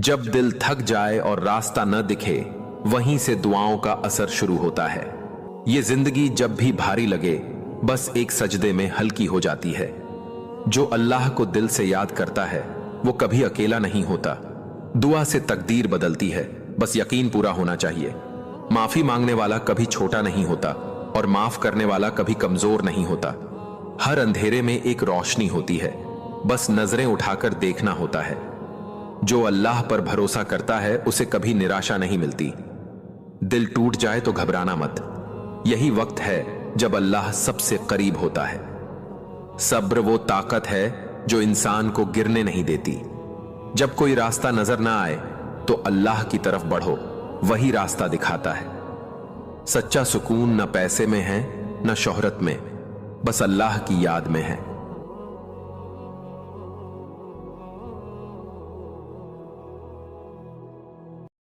जब दिल थक जाए और रास्ता न दिखे, वहीं से दुआओं का असर शुरू होता है। ये जिंदगी जब भी भारी लगे, बस एक सजदे में हल्की हो जाती है। जो अल्लाह को दिल से याद करता है, वो कभी अकेला नहीं होता। दुआ से तकदीर बदलती है, बस यकीन पूरा होना चाहिए। माफी मांगने वाला कभी छोटा नहीं होता और माफ करने वाला कभी कमजोर नहीं होता। हर अंधेरे में एक रोशनी होती है, बस नजरें उठाकर देखना होता है। जो अल्लाह पर भरोसा करता है, उसे कभी निराशा नहीं मिलती। दिल टूट जाए तो घबराना मत, यही वक्त है जब अल्लाह सबसे करीब होता है। सब्र वो ताकत है जो इंसान को गिरने नहीं देती। जब कोई रास्ता नजर ना आए तो अल्लाह की तरफ बढ़ो, वही रास्ता दिखाता है। सच्चा सुकून न पैसे में है न शोहरत में, बस अल्लाह की याद में है।